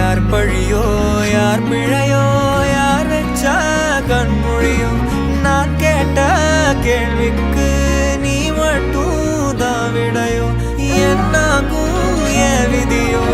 யார் பழியோ யார் பிழையோ யார் வச்சா கண்மொழியோ நான் கேட்ட கேள்விக்கு நீ மட்டும் தான் விடையோ என்னாகும் என் விதியோ